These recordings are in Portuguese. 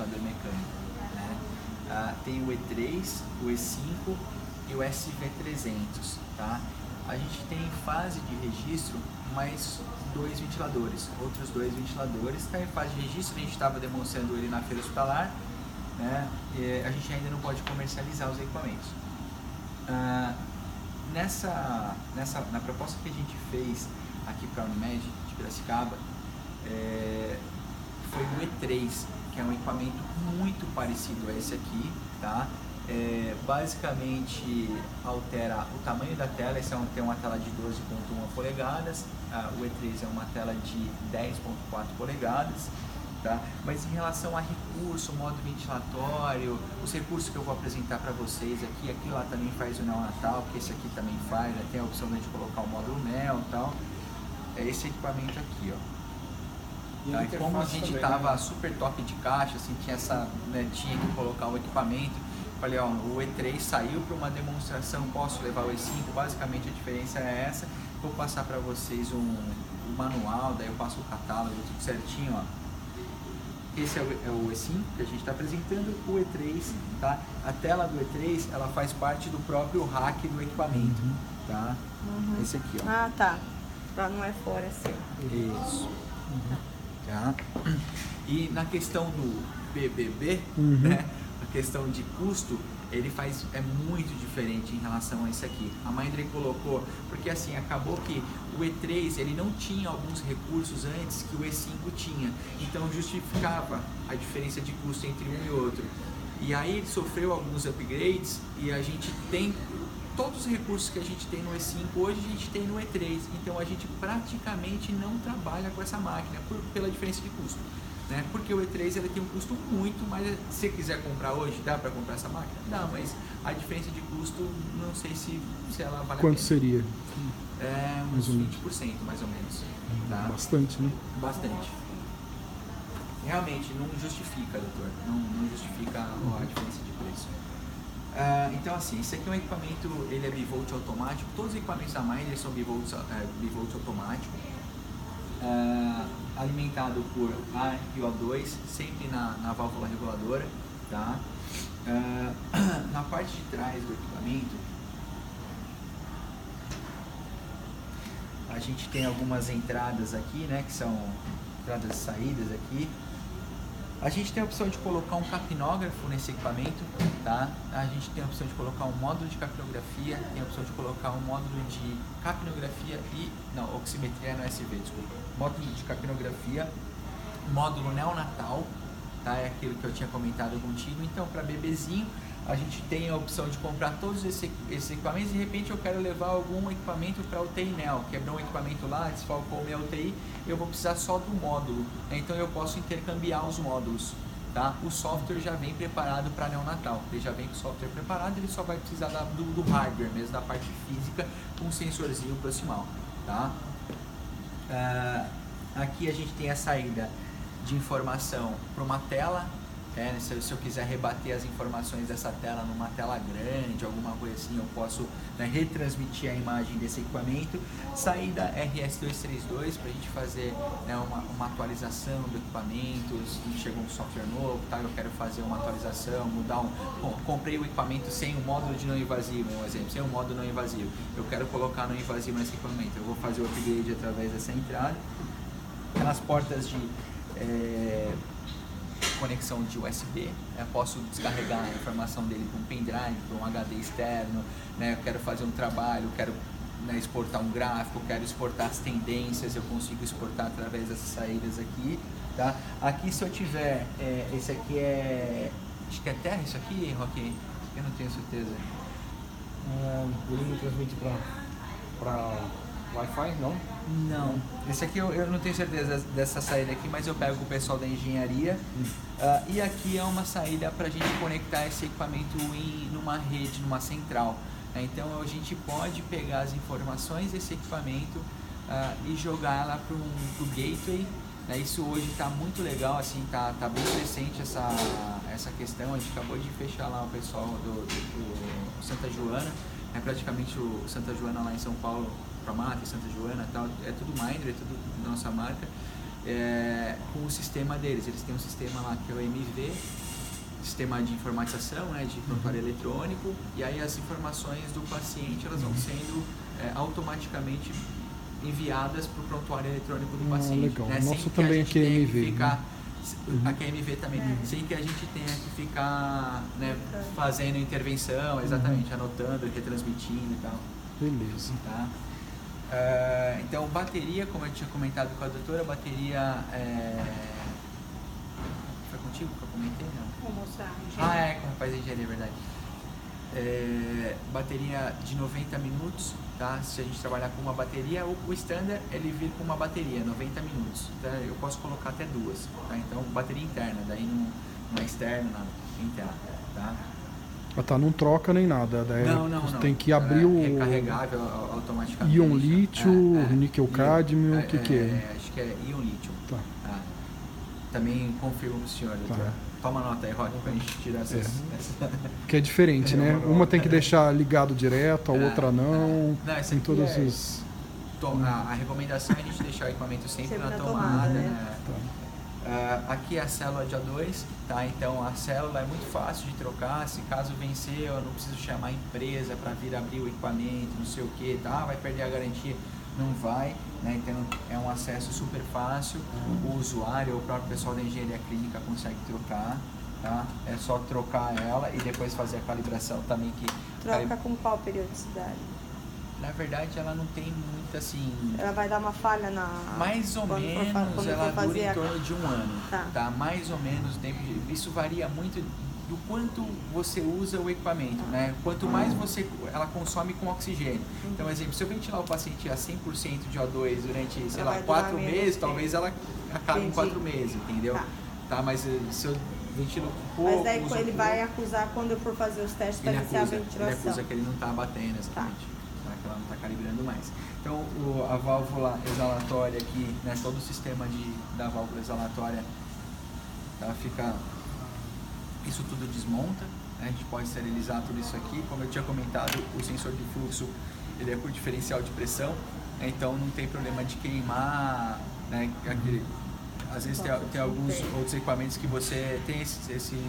ventilador mecânico, né? Tem o E3, o E5 e o SV300, tá? A gente tem em fase de registro mais outros dois ventiladores, está em fase de registro, a gente estava demonstrando ele na feira hospitalar, né? E a gente ainda não pode comercializar os equipamentos. Na proposta que a gente fez aqui para a Unimed de Piracicaba, foi o E3, que é um equipamento muito parecido a esse aqui, tá? Basicamente altera o tamanho da tela. Esse tem uma tela de 12,1 polegadas, o E3 é uma tela de 10,4 polegadas, tá? Mas em relação a recurso, modo ventilatório, os recursos que eu vou apresentar para vocês aqui lá também faz o neonatal, que esse aqui também faz, né? Tem a opção de colocar o módulo neo e tal. É esse equipamento aqui, ó. Tá? E como a gente tava super top de caixa, assim, tinha que colocar o equipamento, falei, ó, o E3 saiu para uma demonstração, posso levar o E5, basicamente a diferença é essa. Vou passar para vocês um manual, daí eu passo o catálogo, tudo certinho, ó. Esse é o E5 que a gente está apresentando, o E3, tá? A tela do E3, ela faz parte do próprio rack do equipamento, tá? Esse aqui, ó. Ah, tá. Não é fora, assim. Isso. Tá? E na questão do BBB, né? A questão de custo, é muito diferente em relação a esse aqui. A Mindray colocou, porque assim, acabou que o E3 ele não tinha alguns recursos antes que o E5 tinha, então justificava a diferença de custo entre um e outro. E aí ele sofreu alguns upgrades e a gente tem todos os recursos que a gente tem no E5 hoje a gente tem no E3, então a gente praticamente não trabalha com essa máquina pela diferença de custo. Né? Porque o E3 ele tem um custo muito, mas se você quiser comprar hoje, dá para comprar essa máquina? Dá, mas a diferença de custo, não sei se ela vale a pena. Quanto seria? Uns 20% mais ou menos. Tá? Bastante, né? Bastante. Realmente, não justifica, doutor. Não justifica a diferença de preço. Então assim, esse aqui é um equipamento, ele é bivolt automático. Todos os equipamentos da Mindray são bivolt automático. Alimentado por ar e O2, sempre na válvula reguladora, tá? Na parte de trás do equipamento, a gente tem algumas entradas aqui, né? Que são entradas e saídas aqui. A gente tem a opção de colocar um capnógrafo nesse equipamento, tá? A gente tem a opção de colocar um módulo de capnografia, tem a opção de colocar um módulo de capnografia oximetria no SV, desculpa. Módulo de capnografia, módulo neonatal, tá? É aquilo que eu tinha comentado contigo. Então, para bebezinho, a gente tem a opção de comprar todos esses equipamentos. De repente, eu quero levar algum equipamento para UTI neo, quebrou um equipamento lá, desfalcou minha UTI, eu vou precisar só do módulo. Então, eu posso intercambiar os módulos, tá? O software já vem preparado para neonatal, ele já vem com o software preparado, ele só vai precisar do hardware mesmo, da parte física, com um sensorzinho proximal, tá? Aqui a gente tem a saída de informação para uma tela. Se eu quiser rebater as informações dessa tela numa tela grande, alguma coisa assim, eu posso, né, retransmitir a imagem desse equipamento. Saída RS232 para a gente fazer, né, uma atualização do equipamento. Se chegou um software novo, tá? Eu quero fazer uma atualização, comprei o equipamento sem o módulo de não invasivo, um exemplo, sem o módulo não invasivo. Eu quero colocar não invasivo nesse equipamento. Eu vou fazer o upgrade através dessa entrada. Nas portas de conexão de USB, eu posso descarregar a informação dele para um pendrive, para um HD externo, né? Eu quero fazer um trabalho, quero, né, exportar um gráfico, quero exportar as tendências, eu consigo exportar através dessas saídas aqui, tá? Aqui, se eu tiver, esse aqui acho que é terra isso aqui, Roque? Eu não tenho certeza. Ele não transmite para Wi-Fi, não? Não, esse aqui eu não tenho certeza dessa saída aqui, mas eu pego com o pessoal da engenharia. E aqui é uma saída para a gente conectar esse equipamento numa rede, numa central. Então a gente pode pegar as informações desse equipamento e jogar lá para o gateway. Isso hoje está muito legal, assim, tá bem crescente essa questão. A gente acabou de fechar lá o pessoal do Santa Joana, praticamente o Santa Joana lá em São Paulo, Promata, Santa Joana, tal, é tudo Mindray, é tudo nossa marca. com o sistema deles. Eles têm um sistema lá que é o MV, sistema de informatização, né, de prontuário eletrônico, e aí as informações do paciente elas vão sendo automaticamente enviadas para o prontuário eletrônico do paciente. Legal. Né, Nosso também aqui é MV. A QMV também, sem que a gente tenha que ficar, né, fazendo intervenção, exatamente, anotando, retransmitindo e tal. Beleza. Tá? Então, bateria, como eu tinha comentado com a doutora, bateria... Foi contigo que eu comentei, não? Vou mostrar. Como faz a engenharia, é verdade. Bateria de 90 minutos, tá? Se a gente trabalhar com uma bateria, o standard ele vir com uma bateria, 90 minutos. Então, eu posso colocar até duas, tá? Então, bateria interna, daí não é externa, nada, interna, tá? Não troca nem nada. Não. Tem que abrir o... Recarregável automaticamente. Íon lítio, níquel cádmio, o que é? Acho que é íon lítio. Tá. Também confirmo pro senhor, doutora. Toma nota aí, Rock, pra gente tirar essas... Que é diferente, né? Uma tem que deixar ligado direto, a outra não. Essa tem todos os... A recomendação é a gente deixar o equipamento sempre na tomada, né? Aqui é a célula de A2, tá? Então a célula é muito fácil de trocar. Se caso vencer, eu não preciso chamar a empresa para vir abrir o equipamento, não sei o que, tá? Vai perder a garantia, não vai, né? Então é um acesso super fácil. O usuário ou o próprio pessoal da engenharia clínica consegue trocar, tá? É só trocar ela e depois fazer a calibração também que... Troca com qual periodicidade? Na verdade, ela não tem muita, assim... Ela vai dar uma falha na... Mais ou menos, ela dura em torno de 1 ano, tá? Mais ou menos o tempo de... Isso varia muito do quanto você usa o equipamento, né? Quanto mais ela consome com oxigênio. Então, exemplo, se eu ventilar o paciente a 100% de O2 durante, sei lá, 4 meses, talvez ela acabe em 4 meses, entendeu? Tá, mas se eu ventilo um pouco... Mas daí ele vai acusar quando eu for fazer os testes para iniciar a ventilação. Ele acusa que ele não está batendo, exatamente. Que ela não está calibrando mais. Então, a válvula exalatória aqui, né, todo o sistema da válvula exalatória, ela fica... Isso tudo desmonta, né, a gente pode esterilizar tudo isso aqui. Como eu tinha comentado, o sensor de fluxo, ele é por diferencial de pressão, né, então não tem problema de queimar, né, às vezes tem alguns outros equipamentos que você tem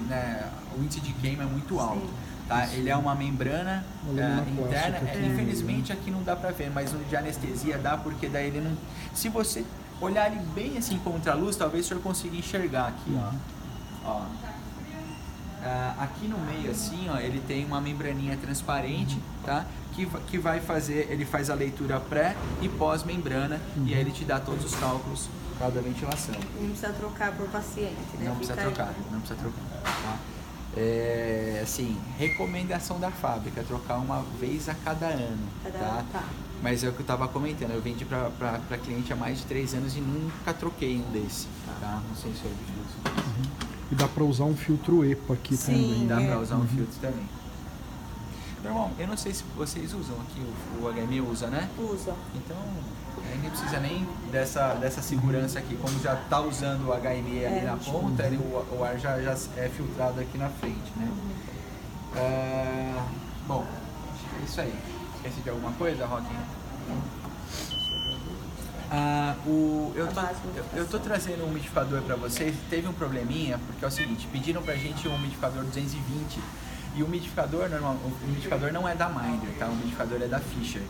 né, o índice de queima é muito alto. Tá? Ele é uma membrana interna, infelizmente aqui não dá pra ver, mas no de anestesia dá, porque daí ele não... Se você olhar ele bem assim contra a luz, talvez o senhor consiga enxergar aqui, ó. Aqui no meio assim, ó, ele tem uma membraninha transparente, tá? Que vai fazer, ele faz a leitura pré e pós-membrana, e aí ele te dá todos os cálculos da ventilação. Não precisa trocar por paciente, né? Não precisa trocar, tá? Assim, recomendação da fábrica, trocar uma vez a cada ano, tá? Mas é o que eu estava comentando, eu vendi para cliente há mais de 3 anos e nunca troquei um desse, tá? Um sensor de fluxo. E dá para usar um filtro EPA aqui também. Dá para usar um filtro também. Normal, eu não sei se vocês usam aqui, o HME usa, né? Usa. Então, aí não precisa nem dessa segurança aqui, como já está usando o HME ali na ponta, o ar já é filtrado aqui na frente, né? Bom, acho que é isso aí. Esqueci de alguma coisa, Roque? Eu tô trazendo um umidificador para vocês. Teve um probleminha, porque é o seguinte, pediram pra gente um umidificador 220 e o umidificador normal, o umidificador não é da Minder, tá? O umidificador é da Fisher,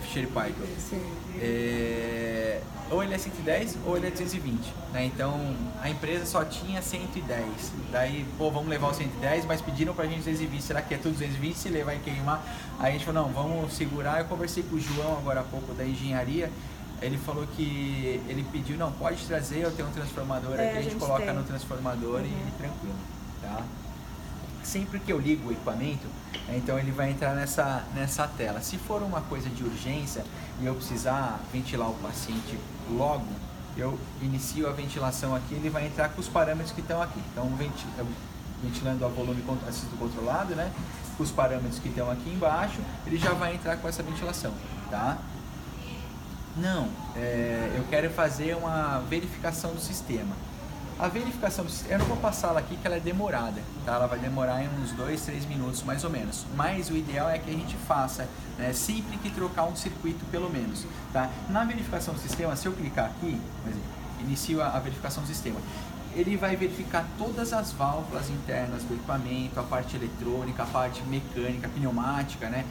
Fisher Paykel. Ou ele é 110 ou ele é 220, né? Então a empresa só tinha 110. Daí, vamos levar o 110, mas pediram pra gente 220. Será que é tudo 220? Se ele vai queimar? Aí a gente falou, não, vamos segurar. Eu conversei com o João agora há pouco da engenharia. Ele falou que ele pediu, não, pode trazer, eu tenho um transformador aqui, a gente coloca no transformador e tranquilo, tá? Sempre que eu ligo o equipamento, então ele vai entrar nessa tela. Se for uma coisa de urgência e eu precisar ventilar o paciente logo, eu inicio a ventilação aqui, ele vai entrar com os parâmetros que estão aqui. Então, ventilando a volume assisto controlado, né? Com os parâmetros que estão aqui embaixo, ele já vai entrar com essa ventilação, tá? Não, eu quero fazer uma verificação do sistema. A verificação do sistema, eu não vou passá-la aqui que ela é demorada, tá? Ela vai demorar em uns 2-3 minutos mais ou menos. Mas o ideal é que a gente faça, né, sempre que trocar um circuito pelo menos, tá? Na verificação do sistema, se eu clicar aqui, por exemplo, inicio a verificação do sistema. Ele vai verificar todas as válvulas internas do equipamento, a parte eletrônica, a parte mecânica, pneumática, né?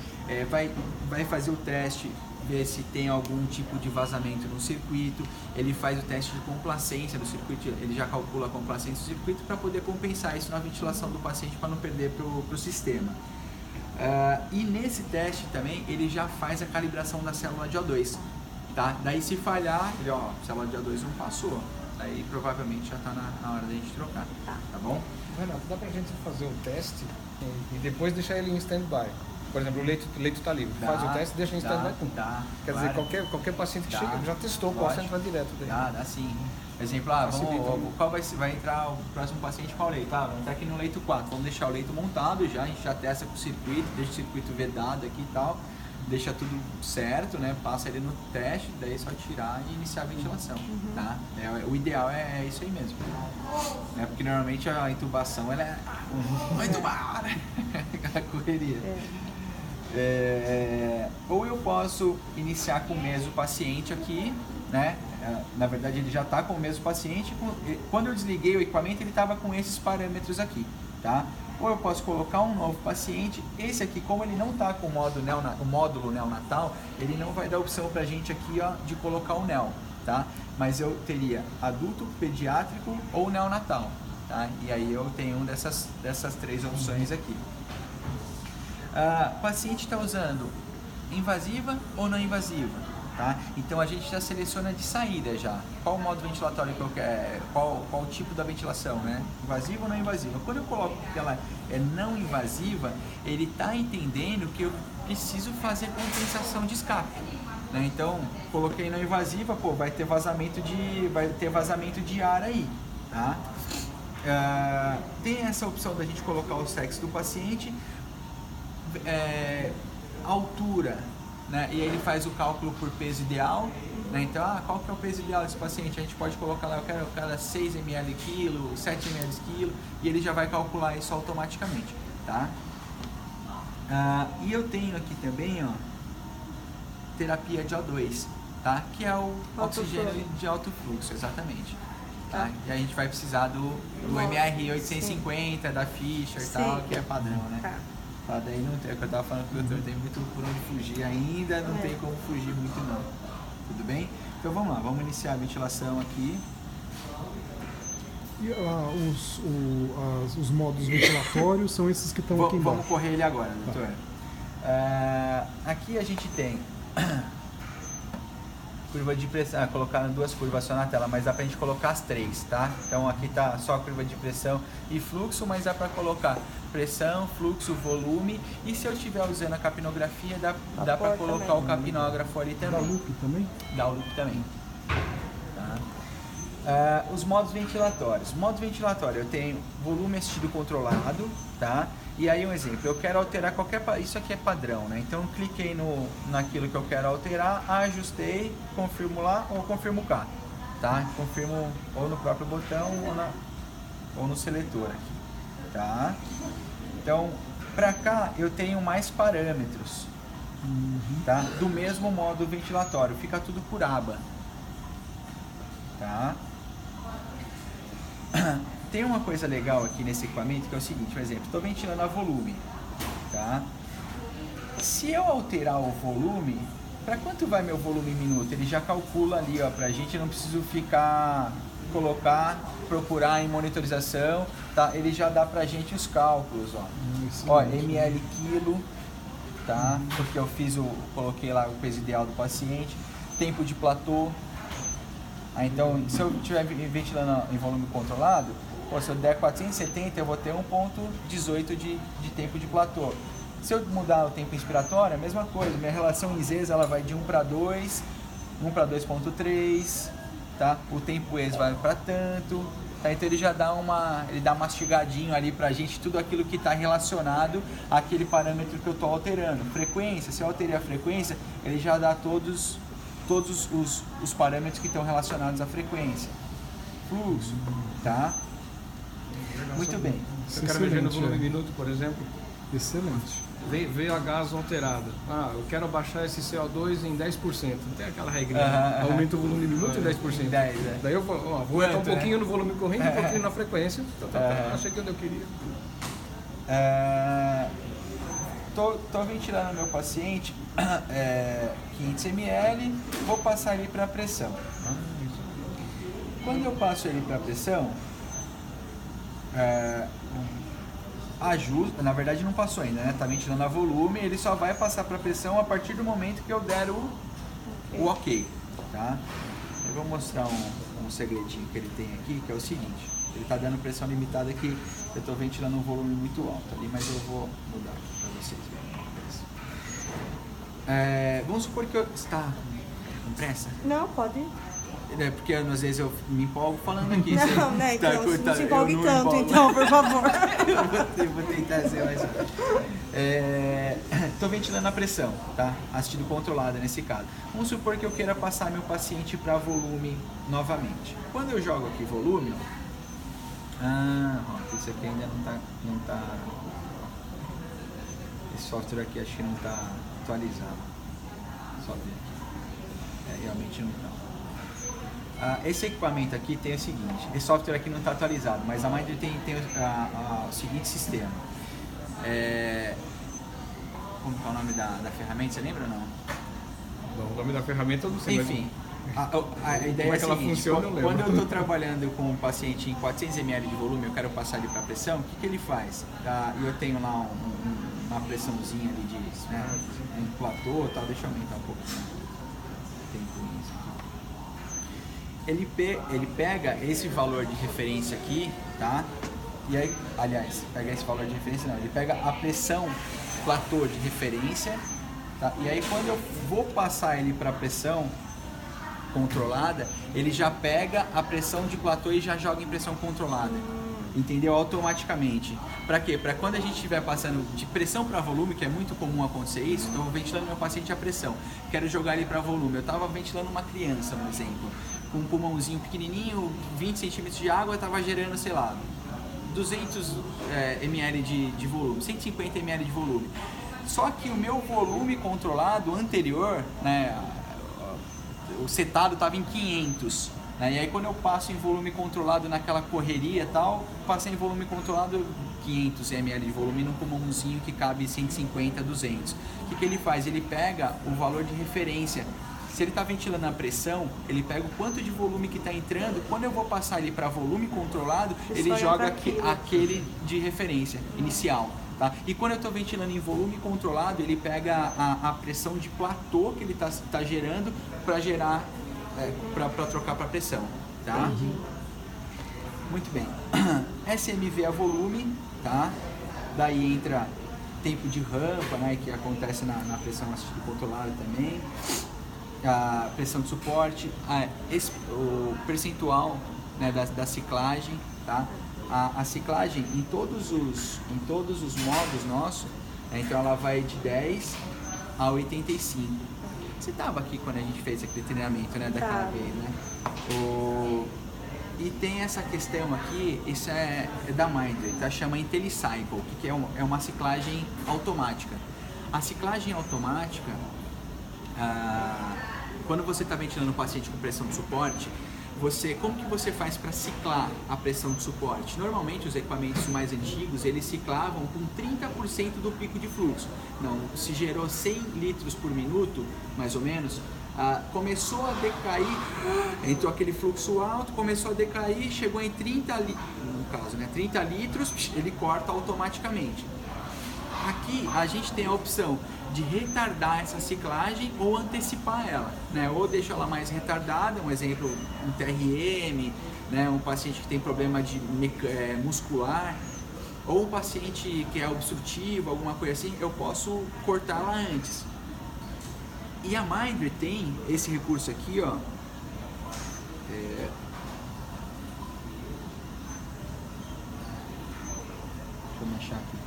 Vai fazer o teste, ver se tem algum tipo de vazamento no circuito. Ele faz o teste de complacência do circuito, ele já calcula a complacência do circuito para poder compensar isso na ventilação do paciente para não perder para o sistema. E nesse teste também ele já faz a calibração da célula de O2, tá? Daí se falhar, ele, ó, a célula de O2 não passou. Aí provavelmente já está na hora da gente trocar, tá bom? Renato, dá pra gente fazer o teste e depois deixar ele em stand-by? Por exemplo, o leito está livre. Faz o teste e deixa em stand-by. Quer dizer, qualquer paciente que chega, já testou, o paciente vai direto daí. Dá sim. Exemplo, qual vai entrar o próximo paciente, qual leito? Vamos entrar aqui no leito 4, vamos deixar o leito montado já, a gente já testa com o circuito, deixa o circuito vedado aqui e tal. Deixa tudo certo, né? Passa ele no teste, daí é só tirar e iniciar a ventilação, tá? O ideal é isso aí mesmo, né? Porque normalmente a intubação, ela é... Vai intubar! Aquela correria. Ou eu posso iniciar com o mesmo paciente aqui, né? Na verdade, ele já está com o mesmo paciente. Quando eu desliguei o equipamento, ele estava com esses parâmetros aqui, tá? Ou eu posso colocar um novo paciente. Esse aqui, como ele não está com o módulo neonatal, ele não vai dar opção para a gente aqui, ó, de colocar o neo, tá? Mas eu teria adulto, pediátrico ou neonatal, tá? E aí eu tenho dessas três opções aqui. O paciente está usando invasiva ou não invasiva, tá? Então a gente já seleciona de saída já. Qual o modo ventilatório que eu quero, qual o tipo da ventilação, né? Invasiva ou não invasiva. Quando eu coloco que ela é não invasiva, ele está entendendo que eu preciso fazer compensação de escape, né? Então, coloquei não invasiva, pô, vai ter vazamento de ar aí, tá? Tem essa opção da gente colocar o sexo do paciente, altura, né? E aí ele faz o cálculo por peso ideal, né? Então, qual que é o peso ideal desse paciente? A gente pode colocar lá, eu quero cada 6 ml quilo, 7 ml quilo, e ele já vai calcular isso automaticamente, tá? E eu tenho aqui também, ó, terapia de O2, tá? Que é o oxigênio de alto fluxo, exatamente. Tá? E a gente vai precisar do MR 850, sim, da Fischer e tal, que é padrão, né? Tá. Daí não tem, é o que eu tava falando com o doutor, tem muito por onde fugir ainda, não tem como fugir muito não. Tudo bem? Então vamos lá, vamos iniciar a ventilação aqui. E os modos ventilatórios são esses que estão aqui embaixo. Vamos correr ele agora, doutor. Aqui a gente tem curva de pressão, colocaram duas curvas só na tela, mas dá pra gente colocar as três, tá? Então aqui tá só a curva de pressão e fluxo, mas dá pra colocar pressão, fluxo, volume, e se eu estiver usando a capnografia, dá pra colocar também o capnógrafo ali também. Dá o loop também? Dá o loop também. Os modos ventilatórios. Modo ventilatório, eu tenho volume assistido controlado, tá? E aí um exemplo, eu quero alterar isso aqui é padrão, né? Então eu cliquei naquilo que eu quero alterar, ajustei, confirmo lá ou confirmo cá, tá? Confirmo ou no próprio botão ou no seletor aqui, tá? Então, para cá eu tenho mais parâmetros, tá? Do mesmo modo ventilatório, fica tudo por aba, tá? Tem uma coisa legal aqui nesse equipamento que é o seguinte, por exemplo, estou ventilando a volume, tá? Se eu alterar o volume, para quanto vai meu volume em minuto? Ele já calcula ali, ó, pra gente não preciso procurar em monitorização, tá? Ele já dá pra gente os cálculos, ó. Ó, ml quilo, tá? Porque eu coloquei lá o peso ideal do paciente, tempo de platô. Então, se eu estiver ventilando em volume controlado, se eu der 470, eu vou ter 1,18 de tempo de platô. Se eu mudar o tempo inspiratório, é a mesma coisa. Minha relação em Zs, ela vai de 1 para 2, 1 para 2,3, tá? O tempo ex vai para tanto, tá? Então ele já dá mastigadinho ali pra gente tudo aquilo que está relacionado àquele parâmetro que eu estou alterando. Frequência, se eu alterei a frequência, ele já dá todos os parâmetros que estão relacionados à frequência. Fluxo, tá? Muito bem. Eu quero mexer no volume minuto, por exemplo. Excelente. Veio a gás alterada. Eu quero abaixar esse CO2 em 10%. Não tem aquela regrinha. Aumenta o volume muito em 10%. 10, Daí eu vou aumentar um pouquinho no volume corrente, um pouquinho na frequência. Achei que onde eu queria. Tô ventilando meu paciente 500 ml, vou passar ele para pressão. Quando eu passo ele para pressão, ajusta, na verdade não passou ainda, né? Tá ventilando a volume, ele só vai passar para pressão a partir do momento que eu der o ok, tá? Eu vou mostrar um segredinho que ele tem aqui, que é o seguinte: ele tá dando pressão limitada aqui, eu tô ventilando um volume muito alto ali, mas eu vou mudar para vocês verem. Vamos supor que eu... Está com pressa? Não, pode. Porque às vezes eu me empolgo falando aqui. Não, né? Então, não se empolgue não tanto, empolgo. então, por favor. eu vou tentar ser mais... Estou ventilando a pressão, tá? Assistido controlada nesse caso. Vamos supor que eu queira passar meu paciente para volume novamente. Quando eu jogo aqui volume, isso aqui ainda não tá... Esse software aqui acho que não está atualizado. Só ver aqui. Realmente não está. Esse equipamento aqui tem o seguinte: esse software aqui não está atualizado, mas a Mindry tem o seguinte sistema. Como é o nome da ferramenta? Você lembra ou não? O nome da ferramenta eu não sei. Enfim, a ideia como é que ela seguinte: funciona, eu lembro. quando eu estou trabalhando com um paciente em 400 ml de volume, eu quero passar ele para pressão, o que ele faz? E eu tenho lá uma pressãozinha ali de um platô, tá? Deixa eu aumentar um pouquinho. Ele pega esse valor de referência aqui, tá? E aí, aliás, pega esse valor de referência não, ele pega a pressão platô de referência, tá? E aí quando eu vou passar ele para pressão controlada, ele já pega a pressão de platô e já joga em pressão controlada. Entendeu? Automaticamente. Para quê? Para quando a gente estiver passando de pressão para volume, que é muito comum acontecer isso, estou ventilando meu paciente a pressão, quero jogar ele para volume. Eu estava ventilando uma criança, por exemplo, com um pulmãozinho pequenininho, 20 centímetros de água, estava gerando, sei lá, 200 ml de volume, 150 ml de volume. Só que o meu volume controlado anterior, né, o setado estava em 500. E aí quando eu passo em volume controlado naquela correria e tal, passei em volume controlado 500 ml de volume num pulmãozinho que cabe 150, 200. O que ele faz? Ele pega o valor de referência. Se ele está ventilando a pressão, ele pega o quanto de volume que está entrando. Quando eu vou passar ele para volume controlado, ele joga aquele de referência inicial. Tá? E quando eu estou ventilando em volume controlado, ele pega a pressão de platô que ele está gerando para gerar... para trocar para pressão, tá? Muito bem. SMV a volume, tá? Daí entra tempo de rampa, né? Que acontece na pressão assistida controlada também. A pressão de suporte, o percentual, né, da ciclagem, tá? A ciclagem em todos os modos nossos, né? Então ela vai de 10 a 85. Você estava aqui quando a gente fez aquele treinamento, né, daquela vez, né? E tem essa questão aqui, isso é da Mindry, tá? Chama IntelliCycle, que é uma ciclagem automática. A ciclagem automática, quando você está ventilando o paciente com pressão de suporte, como que você faz para ciclar a pressão de suporte? Normalmente os equipamentos mais antigos, eles ciclavam com 30% do pico de fluxo. Não, se gerou 100 litros por minuto, mais ou menos, começou a decair, entrou aquele fluxo alto, começou a decair, chegou em 30 litros, ele corta automaticamente. Aqui a gente tem a opção de retardar essa ciclagem ou antecipar ela, né? Ou deixar ela mais retardada, um exemplo, um TRM, né? Um paciente que tem problema muscular, ou um paciente que é obstrutivo, alguma coisa assim, eu posso cortá-la antes. E a Mindry tem esse recurso aqui, ó. Deixa eu achar aqui.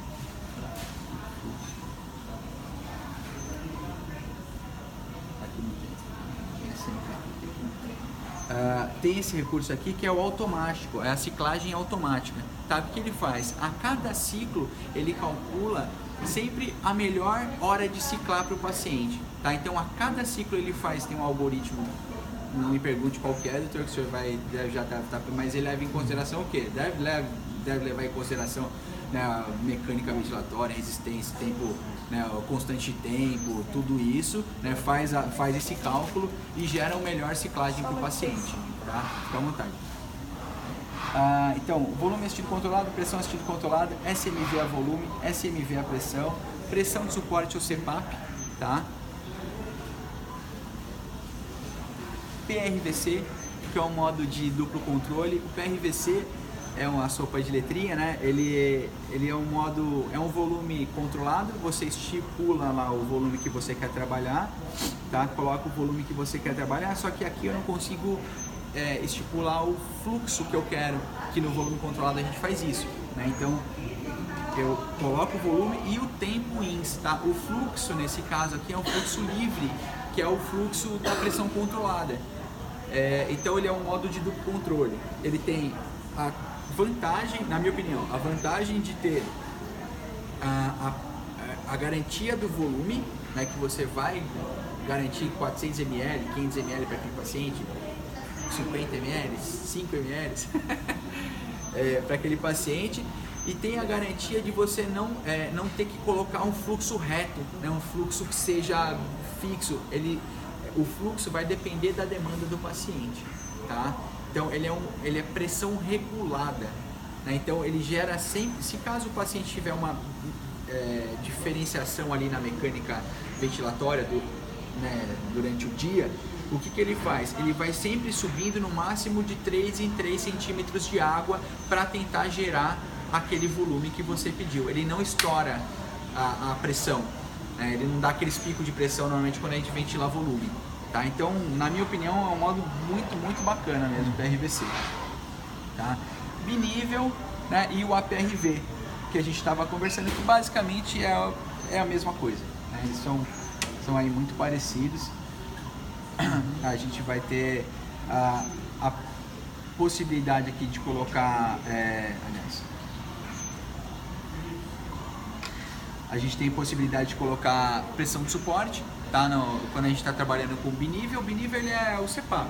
Tem esse recurso aqui que é o automático, é a ciclagem automática, tá? O que ele faz? A cada ciclo ele calcula sempre a melhor hora de ciclar para o paciente, tá? Então a cada ciclo ele faz, tem um algoritmo, não me pergunte qual que é, doutor, que o senhor já tá, mas ele leva em consideração o quê? Deve levar em consideração, né, a mecânica ventilatória, resistência, tempo, né, constante de tempo, tudo isso, né, faz esse cálculo e gera uma melhor ciclagem para o paciente, tá? Fica à vontade. Então, volume assistido controlado, pressão assistido controlada, SMV a volume, SMV a pressão, pressão de suporte ou CPAP, tá? PRVC, que é um modo de duplo controle. O PRVC é uma sopa de letrinha, né? Ele é um modo, é um volume controlado, você estipula lá o volume que você quer trabalhar, tá? Coloca o volume que você quer trabalhar, só que aqui eu não consigo estipular o fluxo que eu quero, que no volume controlado a gente faz isso, né? Então eu coloco o volume e o tempo ins, tá? O fluxo nesse caso aqui é um fluxo livre, que é o fluxo da pressão controlada. Então ele é um modo de duplo controle. Ele tem a vantagem, na minha opinião, a vantagem de ter a garantia do volume, né, que você vai garantir 400 ml, 500 ml para aquele paciente, 50 ml, 5 ml para aquele paciente, e tem a garantia de você não ter que colocar um fluxo reto, né, um fluxo que seja fixo. O fluxo vai depender da demanda do paciente, tá? Então ele é pressão regulada, né? Então ele gera sempre, se caso o paciente tiver uma diferenciação ali na mecânica ventilatória durante o dia, o que ele faz? Ele vai sempre subindo no máximo de 3 em 3 centímetros de água para tentar gerar aquele volume que você pediu. Ele não estoura a pressão, né? Ele não dá aqueles picos de pressão normalmente quando a gente ventila volume, tá? Então, na minha opinião, é um modo muito, muito bacana mesmo, o PRVC, tá? Binível, né? E o APRV, que a gente estava conversando, que basicamente é a mesma coisa, né? Eles são aí muito parecidos. A gente vai ter a possibilidade aqui de colocar, a gente tem possibilidade de colocar pressão de suporte, tá? Quando a gente está trabalhando com binível, o binível ele é o CPAP,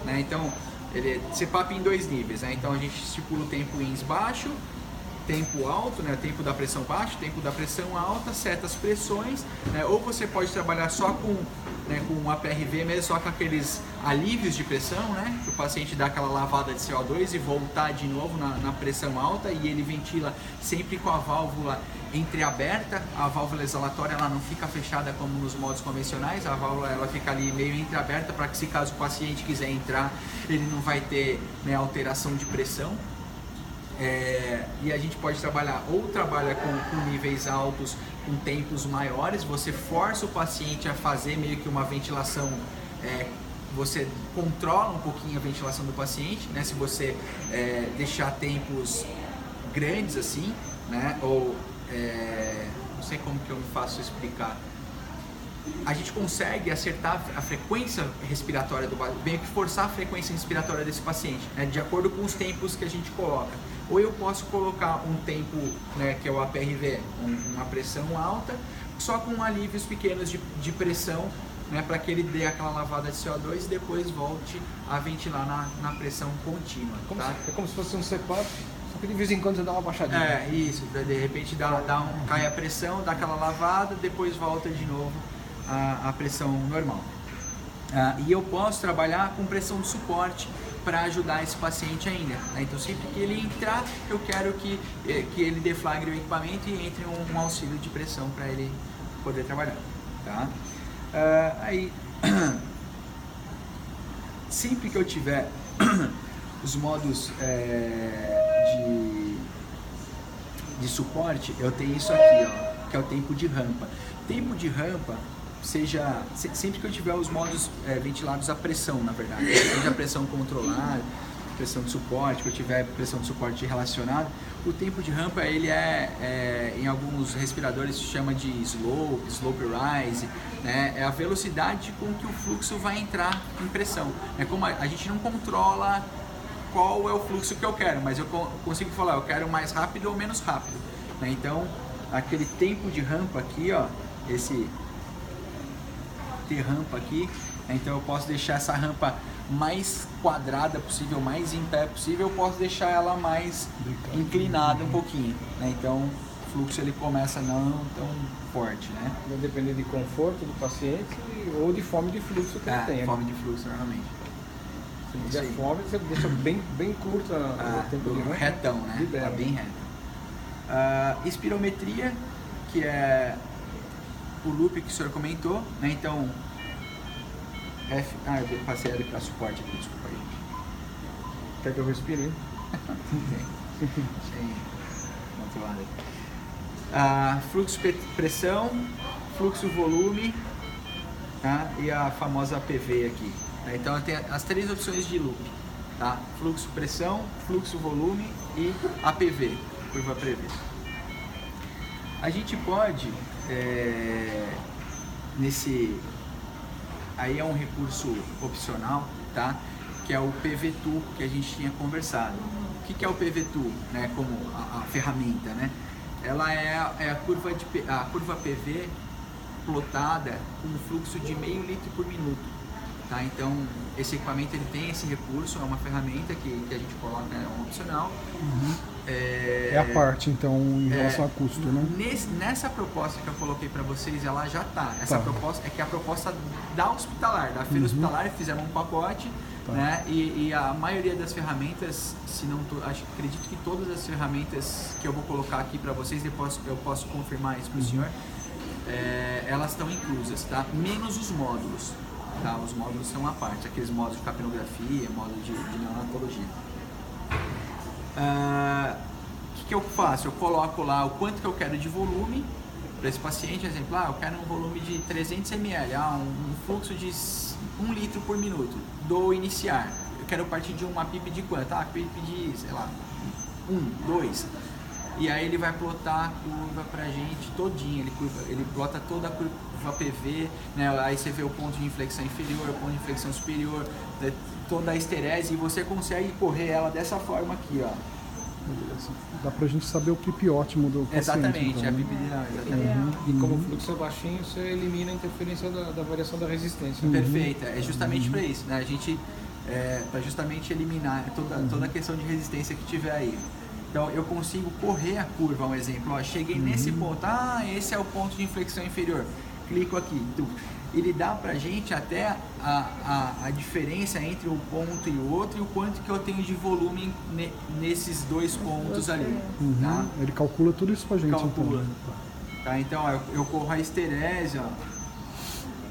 né? Então ele é CPAP em 2 níveis, né? Então a gente estipula o tempo ins baixo, tempo alto, né? Tempo da pressão baixa, tempo da pressão alta, certas pressões, né? Ou você pode trabalhar só com um APRV mesmo, só com aqueles alívios de pressão, né? Que o paciente dá aquela lavada de CO2 e voltar de novo na pressão alta, e ele ventila sempre com a válvula entreaberta. A válvula exalatória ela não fica fechada como nos modos convencionais, a válvula ela fica ali meio entreaberta para que, se caso o paciente quiser entrar, ele não vai ter, né, alteração de pressão. E a gente pode trabalhar, ou trabalha com níveis altos, com tempos maiores, você força o paciente a fazer meio que uma ventilação, você controla um pouquinho a ventilação do paciente, né? Se você deixar tempos grandes assim, né? Ou não sei como que eu me faço explicar, a gente consegue acertar a frequência respiratória do paciente, meio que forçar a frequência respiratória desse paciente, né? De acordo com os tempos que a gente coloca. Ou eu posso colocar um tempo, né, que é o APRV, uma pressão alta, só com alívios pequenos de pressão, né, para que ele dê aquela lavada de CO2 e depois volte a ventilar na pressão contínua. Tá? É como se fosse um CPAP, só que de vez em quando você dá uma baixadinha. Isso, de repente cai a pressão, dá aquela lavada, depois volta de novo a pressão normal. E eu posso trabalhar com pressão de suporte para ajudar esse paciente ainda, né? Então sempre que ele entrar, eu quero que ele deflagre o equipamento e entre um auxílio de pressão para ele poder trabalhar, tá? Aí sempre que eu tiver os modos de suporte, eu tenho isso aqui, ó, que é o tempo de rampa. Tempo de rampa, sempre que eu tiver os modos ventilados a pressão, na verdade, seja pressão controlada, pressão de suporte, que eu tiver pressão de suporte relacionada, o tempo de rampa, ele em alguns respiradores se chama de slope rise, né? É a velocidade com que o fluxo vai entrar em pressão. É como a gente não controla qual é o fluxo que eu quero, mas eu consigo falar, eu quero mais rápido ou menos rápido, né? Então aquele tempo de rampa aqui, ó, esse T-rampa aqui, então eu posso deixar essa rampa mais quadrada possível, mais em pé possível, eu posso deixar ela mais inclinada um pouquinho, né? Então o fluxo ele começa não tão forte, né? Vai depender de conforto do paciente ou de fome de fluxo que ele tem. Fome de fluxo normalmente. Se tiver fome, você deixa bem curto o tempo de rampa. Retão, né? Tá bem reto. Espirometria, que é o loop que o senhor comentou, né? Então, eu passei ali para suporte aqui, desculpa aí. Quer que eu respire, hein? Fluxo pressão, fluxo volume, tá? E a famosa PV aqui. Tá? Então tem as 3 opções de loop, tá? Fluxo pressão, fluxo volume e a PV, curva PV. A gente pode aí é um recurso opcional, tá? Que é o PV Tool que a gente tinha conversado. O que é o PV Tool, né? Como a ferramenta, né? Ela é a curva PV plotada com um fluxo de meio litro por minuto, tá? Então esse equipamento ele tem esse recurso, é uma ferramenta que a gente coloca, é um opcional. É a parte então em relação a custo, né? Nessa proposta que eu coloquei para vocês, ela já tá. Essa proposta é que a proposta da hospitalar, da feira hospitalar, fizemos um pacote, né? E a maioria das ferramentas, se não acredito que todas as ferramentas que eu vou colocar aqui para vocês, depois eu posso confirmar isso para o senhor, elas estão inclusas, tá? Menos os módulos, tá? Os módulos são à parte, aqueles módulos de capnografia, módulo de neonatologia. O que eu faço? Eu coloco lá o quanto que eu quero de volume para esse paciente, exemplo, eu quero um volume de 300 ml, um fluxo de 1 litro por minuto, do iniciar. Eu quero partir de uma PIP de quanto? PIP de, sei lá, 1, 2. E aí ele vai plotar a curva pra gente todinha, ele plota toda a curva PV, né? Aí você vê o ponto de inflexão inferior, o ponto de inflexão superior, toda a esterese, e você consegue correr ela dessa forma aqui, ó. Dá pra gente saber o PIP ótimo do paciente. Exatamente, então, a PIP exatamente. E como o fluxo é baixinho, você elimina a interferência da variação da resistência. Perfeito, é justamente para isso, né? A gente, para justamente eliminar toda a questão de resistência que tiver aí. Então eu consigo correr a curva, um exemplo, cheguei nesse ponto, esse é o ponto de inflexão inferior, clico aqui, ele dá pra gente até a diferença entre um ponto e o outro e o quanto que eu tenho de volume nesses 2 pontos ali. Tá? Ele calcula tudo isso pra gente. Calcula. Tá? Então eu corro a esterese, ó.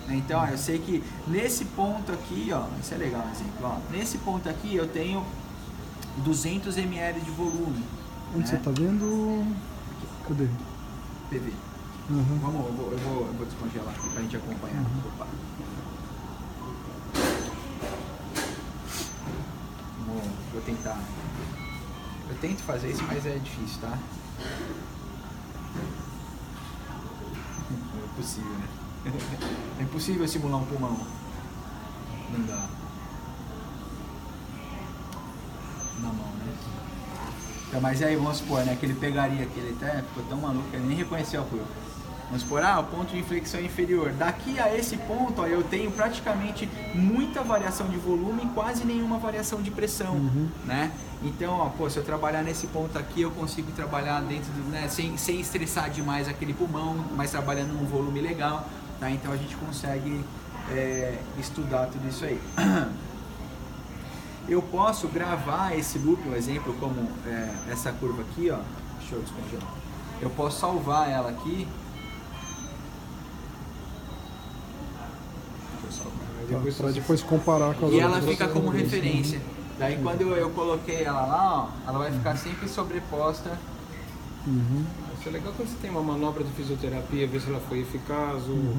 Então eu sei que nesse ponto aqui, ó, isso é legal, exemplo, nesse ponto aqui eu tenho 200 ml de volume. Onde você tá vendo? Cadê? PV. Vamos, eu vou descongelar aqui pra gente acompanhar. Opa. Vou tentar. Eu tento fazer isso, mas é difícil, tá? É impossível, né? É impossível simular um pulmão. Não dá. Na mão, né? Então, mas aí vamos supor, né, que ele pegaria aqui, ele até ficou tão maluco que ele nem reconheceu a curva. Vamos supor, o ponto de inflexão inferior. Daqui a esse ponto, eu tenho praticamente muita variação de volume e quase nenhuma variação de pressão, né? Então, se eu trabalhar nesse ponto aqui, eu consigo trabalhar dentro do, né, sem estressar demais aquele pulmão, mas trabalhando num volume legal, tá? Então a gente consegue estudar tudo isso aí. Eu posso gravar esse loop, um exemplo, como essa curva aqui, ó. Deixa eu descongelar. Eu posso salvar ela aqui. Para depois comparar com as outras. E ela fica como referência. Daí quando eu coloquei ela lá, ó, ela vai ficar sempre sobreposta. Isso é legal quando você tem uma manobra de fisioterapia, ver se ela foi eficaz, ou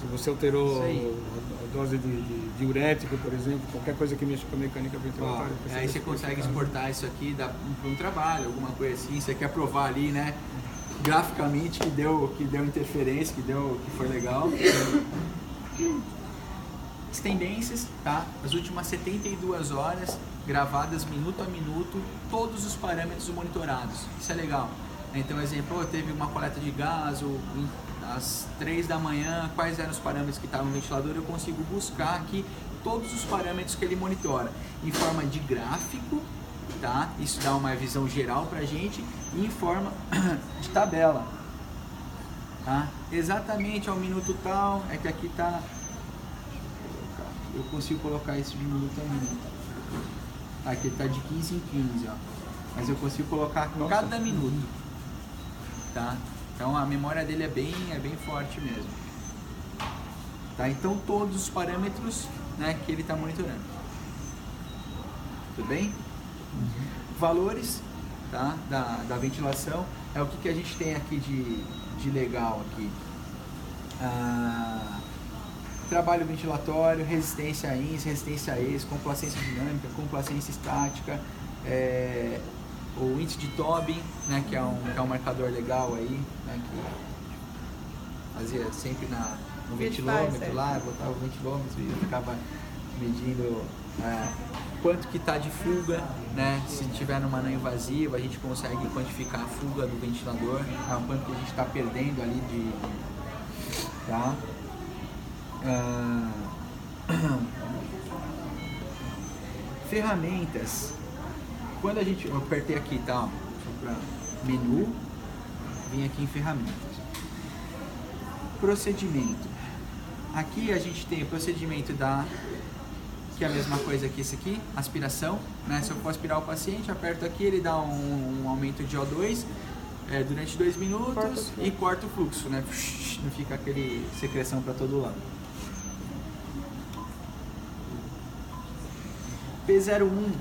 se você alterou a dose de diurético, por exemplo, qualquer coisa que mexa com a mecânica ventilatória. Aí você consegue exportar isso aqui para um trabalho, alguma coisa assim, você quer provar ali, né, graficamente que deu interferência, que foi legal. As tendências, tá? As últimas 72 horas, gravadas minuto a minuto, todos os parâmetros monitorados. Isso é legal. Então, exemplo, teve uma coleta de gás às 3 da manhã, quais eram os parâmetros que estavam no ventilador, eu consigo buscar aqui todos os parâmetros que ele monitora em forma de gráfico, tá? Isso dá uma visão geral pra gente, e em forma de tabela, tá? Exatamente ao minuto tal, é que aqui tá, eu consigo colocar isso de minuto a minuto, aqui tá de 15 em 15, ó, mas eu consigo colocar cada minuto, tá? Então a memória dele é bem forte mesmo, tá? Então todos os parâmetros, né, que ele está monitorando, tudo bem? Valores, tá? da ventilação, é o que a gente tem aqui de legal aqui. Trabalho ventilatório, resistência INS, resistência ES, complacência dinâmica, complacência estática, o índice de Tobin, né, que é um marcador legal aí, né, que fazia sempre no ventilômetro lá, botava o ventilômetro e eu ficava medindo quanto que está de fuga, né? Se tiver numa não invasiva, a gente consegue quantificar a fuga do ventilador, quanto que a gente está perdendo ali tá? Ferramentas. Quando eu apertei aqui, tá? Para menu, vim aqui em ferramentas. Procedimento. Aqui a gente tem o procedimento que é a mesma coisa que esse aqui, aspiração, né? Se eu for aspirar o paciente, aperto aqui, ele dá um aumento de O2 durante 2 minutos e corta o fluxo, né? Não fica aquele secreção para todo lado. P01,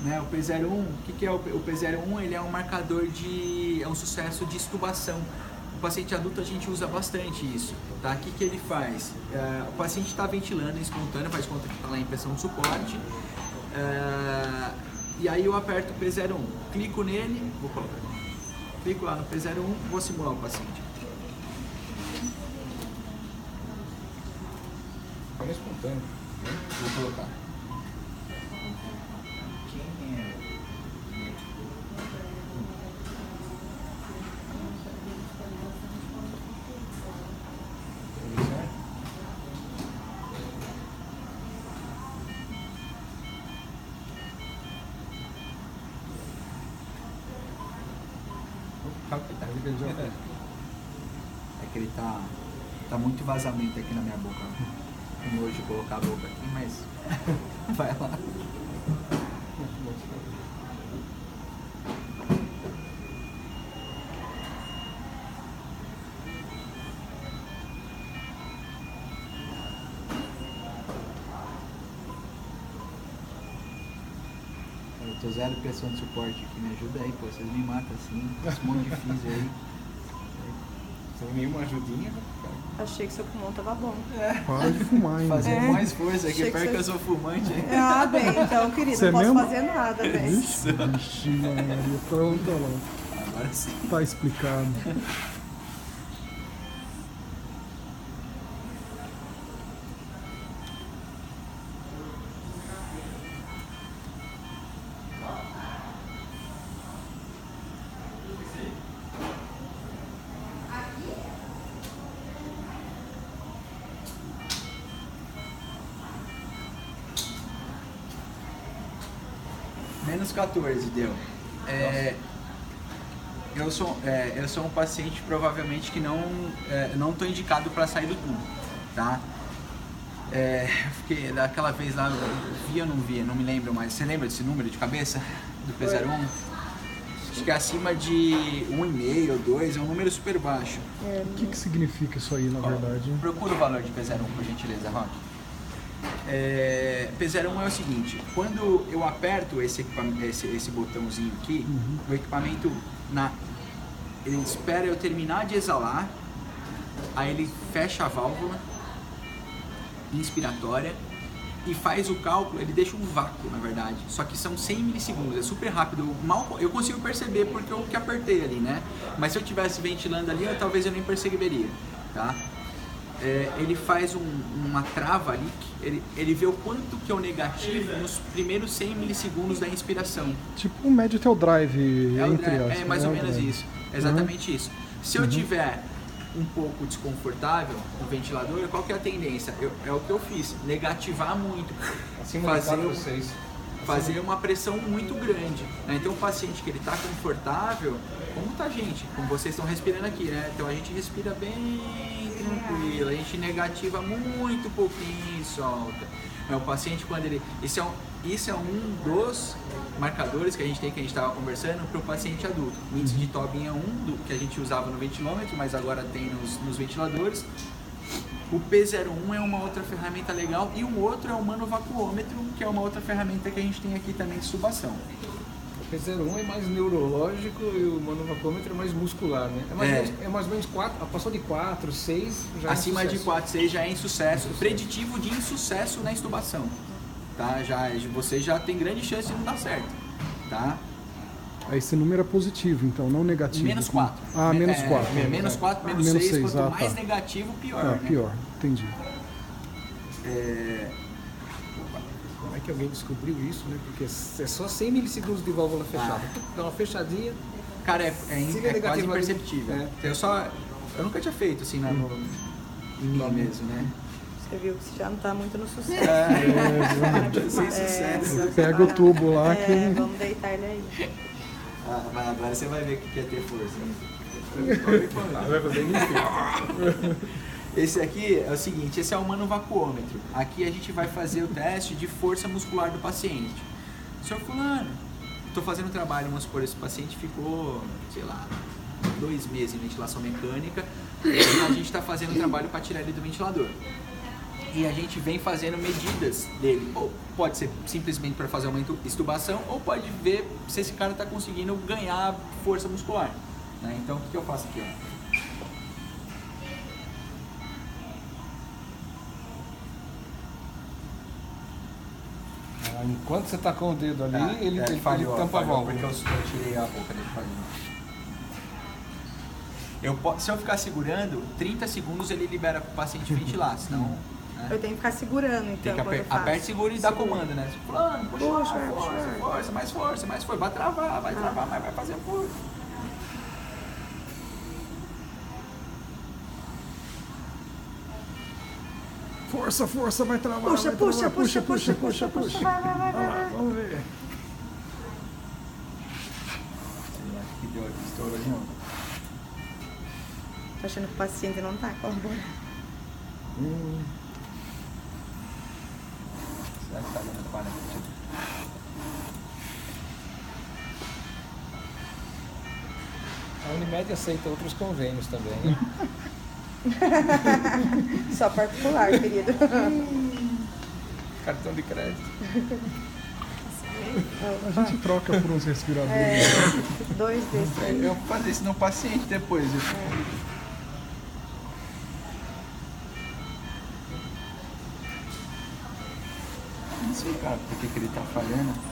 né? O P01, o que é o P01? Ele é um marcador é um sucesso de extubação. O paciente adulto a gente usa bastante isso, tá? O que ele faz? O paciente está ventilando espontâneo, faz conta que está lá em pressão de suporte, e aí eu aperto o P01, clico nele, vou colocar, clico lá no P01, vou simular o paciente. Fala espontâneo. Vou colocar. É que ele tá muito vazamento aqui na minha boca. Com nojo de colocar a boca aqui, mas vai lá. Eu tô zero pressão de suporte aqui, me ajuda aí, pô, vocês me matam assim, esse monte de físio aí. Sem nenhuma ajudinha, cara. Achei que seu pulmão tava bom. Para de fumar, hein? Fazer mais força aqui, Achei que perto que eu você- sou fumante. Ah, bem, então, querido, Você não posso mesmo? fazer nada, bem. Vixe, Maria, pronto, lá. Agora sim. Tá explicado. Menos 14 deu. Eu sou um paciente provavelmente que não tô indicado para sair do tubo, tá? Porque daquela vez lá, eu via ou não via, não me lembro mais. Você lembra desse número de cabeça? Do P01? Acho que é acima de 1,5 ou 2, é um número super baixo. O que significa isso aí, na verdade? Procura o valor de P01, por gentileza, Rock. P01 é o seguinte, quando eu aperto esse botãozinho aqui, o equipamento ele espera eu terminar de exalar, aí ele fecha a válvula inspiratória e faz o cálculo, ele deixa um vácuo, na verdade, só que são 100 milissegundos, é super rápido, eu consigo perceber porque eu que apertei ali, né? Mas se eu estivesse ventilando ali, talvez eu nem perceberia, tá? ele faz uma trava ali, ele vê o quanto que é o negativo nos primeiros 100 milissegundos da inspiração. Tipo um Medical Drive, entre aspas. É mais ou menos isso, exatamente isso. Se eu tiver um pouco desconfortável no ventilador, qual que é a tendência? É o que eu fiz, negativar muito, fazer uma pressão muito grande, né? Então o paciente que ele está confortável, como tá gente? Como vocês estão respirando aqui, né? Então a gente respira bem tranquilo, a gente negativa muito pouquinho e solta. O paciente quando ele... Isso é um dos marcadores que a gente estava conversando para o paciente adulto. O índice de Tobin é que a gente usava no ventilômetro, mas agora tem nos ventiladores. O P01 é uma outra ferramenta legal e um outro é o manovacuômetro, que é uma outra ferramenta que a gente tem aqui também de subação. O P01 é mais neurológico e o manovacuômetro é mais muscular, né? É mais ou menos 4, passou de 4, 6 já acima de 4, 6 já é insucesso, preditivo de insucesso na intubação. Tá? Você já tem grande chance de não dar certo. Tá? Esse número é positivo, então, não negativo. Menos 4. Ah, menos 4. Menos 4, menos 6. Quanto mais negativo, pior. Né? Pior, entendi. Como é que alguém descobriu isso, né? Porque é só 100 milissegundos de válvula fechada. Dá uma fechadinha. Cara, é quase imperceptível. Eu nunca tinha feito assim em mim mesmo, né? Você viu que você já não está muito no sucesso. Sem sucesso. Pega o tubo lá que... Vamos deitar ele aí. Mas agora você vai ver o que é ter força. Vai fazer Esse aqui é o seguinte, esse é o manovacuômetro. Aqui a gente vai fazer o teste de força muscular do paciente. Senhor fulano, estou fazendo um trabalho, vamos supor, esse paciente ficou, sei lá, 2 meses em ventilação mecânica, e a gente está fazendo um trabalho para tirar ele do ventilador. E a gente vem fazendo medidas dele, ou pode ser simplesmente para fazer uma extubação, ou pode ver se esse cara está conseguindo ganhar força muscular, né? Então o que eu faço aqui? Enquanto você está com o dedo ali, ele tampa a válvula. Porque eu tirei a boca dele. Se eu ficar segurando, 30 segundos ele libera para o paciente ventilar, senão... Né? Eu tenho que ficar segurando, então, tem que aperta, segura e dá comando, né? Fulano, puxa, mais força, vai travar, mas vai fazer força. Força, vai travar. Puxa. Vai. Vamos ver. Que deu aqui, estourou de novo. Tô achando que o paciente não tá colaborando. Será que tá dando para? A Unimed aceita outros convênios também, né? Só particular, querido. Cartão de crédito. A gente troca por uns respiradores. 2 desses aí. Eu vou fazer isso no paciente depois. Não sei, cara, por que ele tá falhando.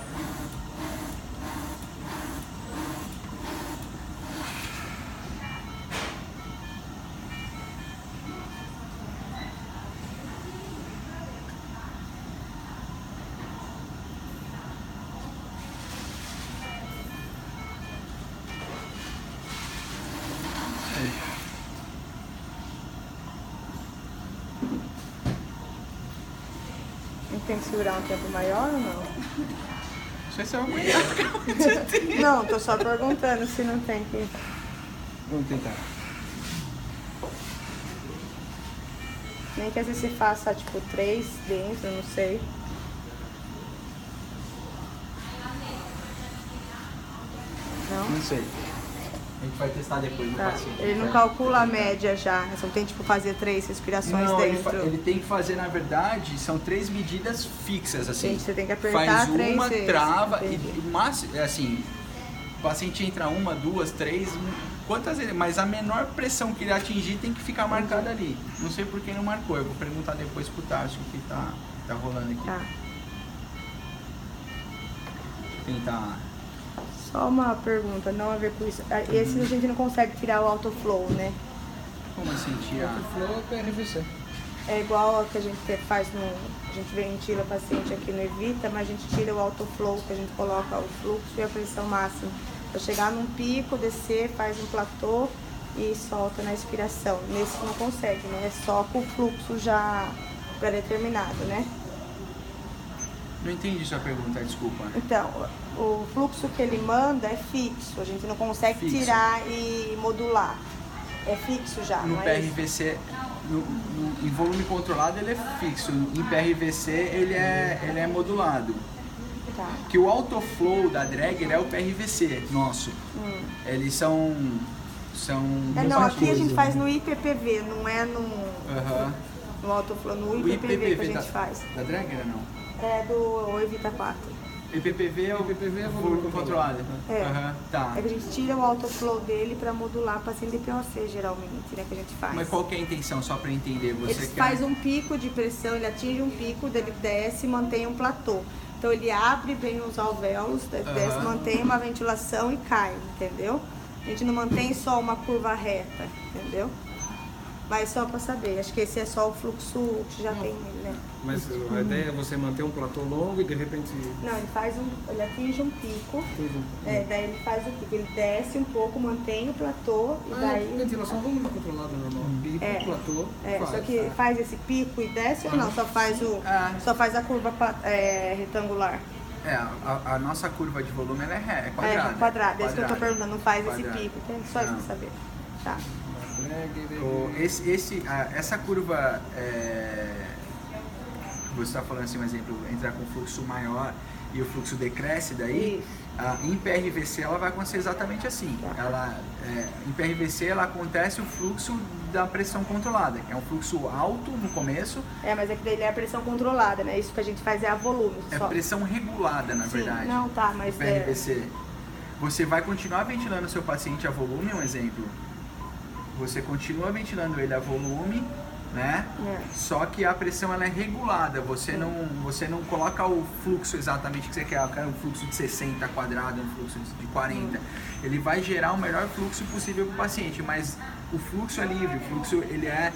Tem que segurar um tempo maior ou não? Não sei se é amanhã. Não, tô só perguntando se não tem que... Vamos tentar. Nem que às vezes se faça, tipo, 3 dentro, não sei. Não sei. A gente vai testar depois no paciente. Ele não calcula a média já, você não tem tipo fazer 3 respirações dentro. Ele tem que fazer, na verdade, são 3 medidas fixas, assim. Gente, você tem que apertar faz 3 uma, vezes. trava e assim, o paciente entra 1, 2, 3, quantas vezes, mas a menor pressão que ele atingir tem que ficar marcada ali. Não sei por que não marcou, eu vou perguntar depois pro Tarso o que tá rolando aqui. Tá. Deixa eu tentar... Só uma pergunta, não a ver com isso. Esse a gente não consegue tirar o autoflow, né? Como assim tirar? Autoflow é PRVC. É igual a que a gente faz no... A gente ventila o paciente aqui no Evita, mas a gente tira o autoflow, que a gente coloca o fluxo e a pressão máxima. Para chegar num pico, descer, faz um platô e solta na expiração. Nesse não consegue, né? É só com o fluxo já pré-determinado, né? Não entendi sua pergunta, desculpa. Então, o fluxo que ele manda é fixo, a gente não consegue Fixo. tirar e modular. É fixo já, No não é isso? PRVC, em volume controlado ele é fixo, em PRVC ele é modulado. Tá. Que o autoflow da drag ele é o PRVC nosso. Eles são É, não, aqui a coisa, gente né? faz no IPPV, não é Aham. no autoflow, no O IPPV que a gente da, faz. da drag era não? É do Evita 4. IPPV é o IPPV é volume controlado. É. Aham, tá. É que a gente tira o autoflow dele para modular paciente de POC, geralmente, né, que a gente faz. Mas qual que é a intenção, só para entender? Você Ele quer... faz um pico de pressão, ele atinge um pico, ele desce e mantém um platô. Então ele abre bem os alvéolos, desce, mantém uma ventilação e cai, entendeu? A gente não mantém só uma curva reta, entendeu? Mas só para saber, acho que esse é só o fluxo que já tem nele, né? Mas a ideia é você manter um platô longo e de repente... Não, ele atinge um pico, daí ele faz o pico, ele desce um pouco, mantém o platô e daí... Ventilação volume controlado normal. Pico, platô, só que faz esse pico e desce ou não? Só faz a curva retangular. A nossa curva de volume ela é quadrada. É quadrada, é isso que eu tô perguntando, não faz Quadrada. esse pico, tem só isso pra saber. Tá. Essa curva, você está falando assim, um exemplo, entrar com fluxo maior e o fluxo decresce daí, em PRVC ela vai acontecer exatamente assim. Em PRVC ela acontece o fluxo da pressão controlada, que é um fluxo alto no começo. Mas é que daí é a pressão controlada, né? Isso que a gente faz é a volume É só. pressão regulada, na verdade. Não, tá, mas PRVC. Você vai continuar ventilando o seu paciente a volume, um exemplo. Você continua ventilando ele a volume, né? Só que a pressão ela é regulada. Você não coloca o fluxo exatamente que você quer. Eu quero um fluxo de 60 quadrado, um fluxo de 40. Ele vai gerar o melhor fluxo possível para o paciente, mas o fluxo é livre. O fluxo ele é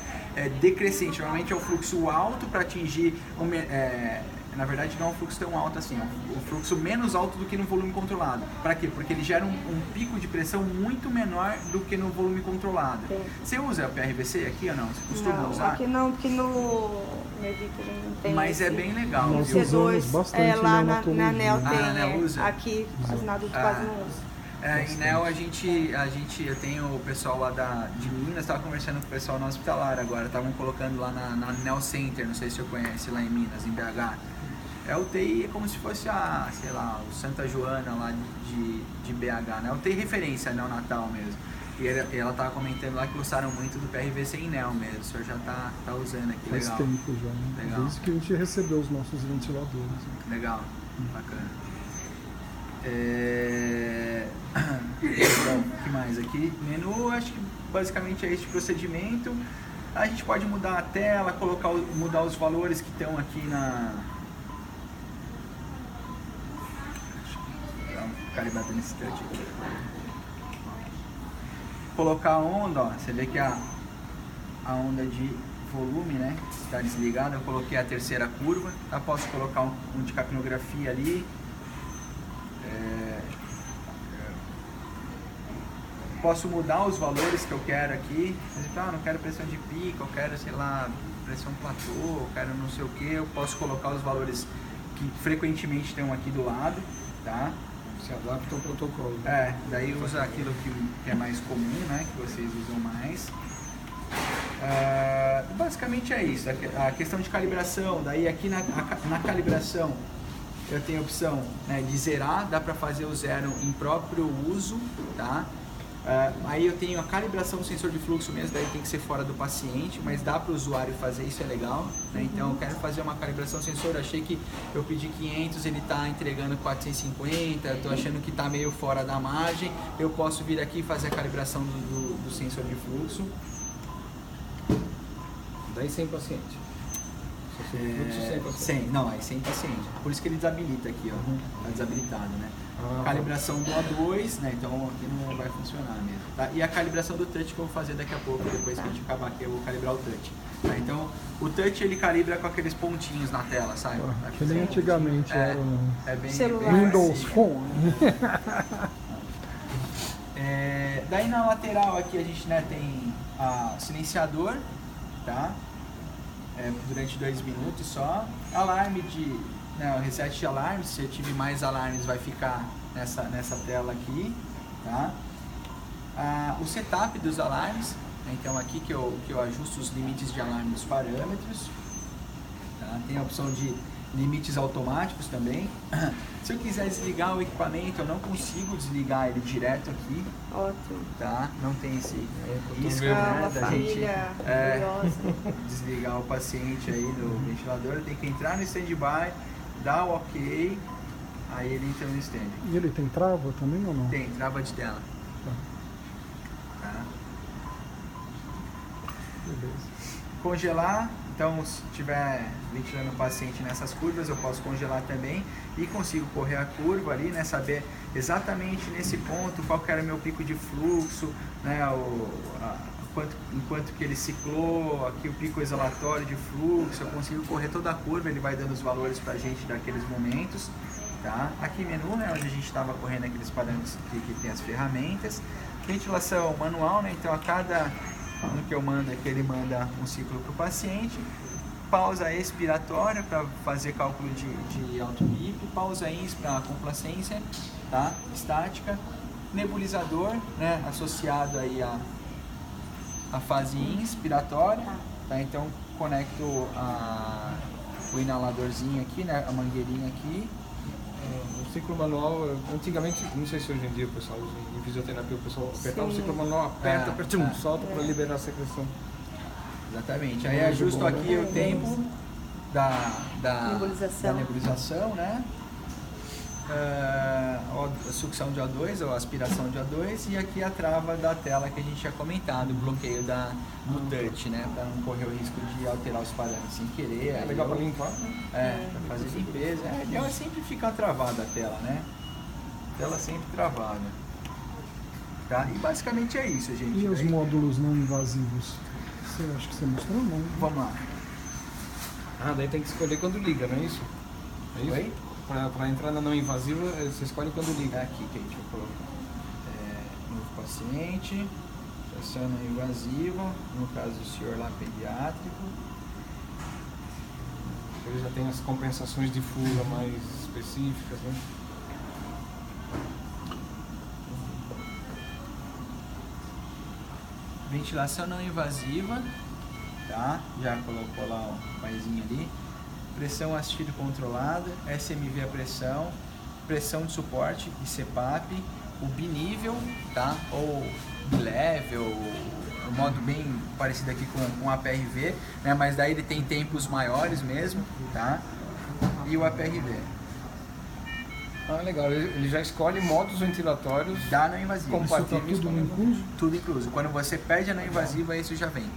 decrescente. Normalmente é o fluxo alto para atingir na verdade não é um fluxo tão alto assim, é um fluxo menos alto do que no volume controlado. Para quê? Porque ele gera um pico de pressão muito menor do que no volume controlado. Sim. Você usa o PRVC aqui ou não? Você costuma usar? Aqui não, porque no Evita a gente não tem. Mas é bem legal. Nós viu? usamos bastante lá na na NEL tem, na NEL usa? Aqui quase nada quase não usa. Em NEL eu tenho o pessoal lá de Minas, estava conversando com o pessoal no hospitalar agora, estavam colocando lá na NEL Center, não sei se você conhece, lá em Minas, em BH. A UTI é como se fosse o Santa Joana lá de BH, né? A UTI referência neonatal mesmo. E ela estava comentando lá que gostaram muito do PRVC em NEL mesmo, o senhor já tá usando aqui, Faz legal. tempo já, né? Legal. Desde que a gente recebeu os nossos ventiladores. Né? Legal, bacana. Bom, o que mais aqui? Menu, acho que basicamente é esse procedimento. A gente pode mudar a tela, mudar os valores que estão aqui na... Deixa eu dar um calibrado nesse touch aqui. Colocar a onda, ó, você vê que a onda de volume, né, está desligada. Eu coloquei a terceira curva, tá? Posso colocar um de capnografia ali. Posso mudar os valores que eu quero aqui. Não quero pressão de pico, eu quero, sei lá, pressão platô, eu quero não sei o que. Eu posso colocar os valores que frequentemente estão aqui do lado, tá? Se adapta ao protocolo. Daí usa aquilo que é mais comum, né? Que vocês usam mais. Basicamente é isso. A questão de calibração, daí aqui na calibração eu tenho a opção, né, de zerar, dá para fazer o zero em próprio uso, tá? Aí eu tenho a calibração do sensor de fluxo mesmo, daí tem que ser fora do paciente, mas dá para o usuário fazer, isso é legal, né? Então eu quero fazer uma calibração sensor, achei que eu pedi 500, ele está entregando 450, estou achando que está meio fora da margem, eu posso vir aqui e fazer a calibração do sensor de fluxo. Daí sem paciente. Sem, não, aí sem paciente. Por isso que ele desabilita aqui, ó. Tá desabilitado, né? Calibração do O2, né? Então aqui não vai funcionar mesmo. Tá? E a calibração do touch que eu vou fazer daqui a pouco, depois que a gente acabar aqui, eu vou calibrar o touch. Tá? Então o touch ele calibra com aqueles pontinhos na tela, sabe? Que nem antigamente era bem Windows Phone. Daí na lateral aqui a gente, né, tem silenciador, tá? Durante 2 minutos só. Alarme o reset de alarme, se eu tiver mais alarmes vai ficar nessa tela aqui, tá? O setup dos alarmes, né? Então aqui que eu ajusto os limites de alarme dos parâmetros, tá? Tem a opção de limites automáticos também. Se eu quiser desligar o equipamento, eu não consigo desligar ele direto aqui. Ótimo. Tá? Não tem esse risco, Uma da gente curiosa. desligar o paciente aí do ventilador. Ele tem que entrar no standby, dar o ok, aí ele entra no stand. E ele tem trava também ou não? Tem, trava de tela. Tá? Beleza. Congelar, então se estiver ventilando o paciente nessas curvas, eu posso congelar também e consigo correr a curva ali, né, saber exatamente nesse ponto qual que era o meu pico de fluxo, né, enquanto que ele ciclou, aqui o pico exalatório de fluxo, eu consigo correr toda a curva, ele vai dando os valores pra gente daqueles momentos. Tá? Aqui menu, né, onde a gente estava correndo aqueles parâmetros que tem as ferramentas. Ventilação manual, né, então a cada no que eu mando aqui ele manda um ciclo para o paciente. Pausa expiratória para fazer cálculo de alto pico, pausa ins para complacência, tá? Estática, nebulizador, né, associado aí a fase inspiratória, tá? Então conecto o inaladorzinho aqui, né, a mangueirinha aqui. O ciclo manual, antigamente, não sei se hoje em dia o pessoal usa em fisioterapia, o pessoal apertava o ciclo manual, aperta, solta para liberar a secreção. Exatamente. Aí ajusto aqui o tempo da nebulização, né? A sucção de O2 ou aspiração de O2 e aqui a trava da tela que a gente tinha comentado, o bloqueio do touch, né? Para não correr o risco de alterar os parâmetros sem querer. É legal para limpar, né? Para fazer limpeza. Ela sempre fica travada a tela, né? A tela sempre travada. Tá? E basicamente é isso, gente. E os módulos não invasivos? Você acha que você mostrou não? Vamos lá. Daí tem que escolher quando liga, não é isso? É isso? Oi? Para entrar na não invasiva, você escolhe quando liga. É aqui que a gente vai colocar. Novo paciente, pressão não invasiva, no caso do senhor lá pediátrico. Ele já tem as compensações de fuga mais específicas, né? Ventilação não invasiva, tá? Já colocou lá o paizinho ali. Pressão assistida controlada, SMV a pressão de suporte e CPAP, o binível, tá? Ou bilevel, um modo bem parecido aqui com o APRV, né? Mas daí ele tem tempos maiores mesmo, tá? E o APRV. Legal, ele já escolhe modos ventilatórios da não invasiva. Compatíveis. Tudo incluso? Tudo incluso. Quando você pede a não invasiva, isso já vem.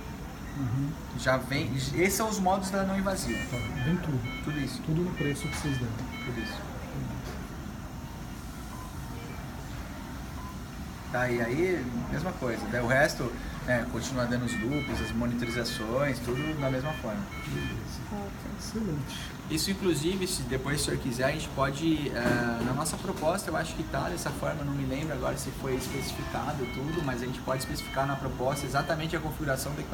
Já vem. Esses são os modos da não invasiva. Tá, vem tudo. Tudo isso. Tudo no preço que vocês deram. Tudo isso. Tá, e aí, mesma coisa. Daí o resto, continua dando os loops, as monitorizações, tudo da mesma forma. Excelente. Isso, inclusive, se depois o senhor quiser, a gente pode, na nossa proposta, eu acho que tá dessa forma, não me lembro agora se foi especificado tudo, mas a gente pode especificar na proposta exatamente a configuração do equipamento.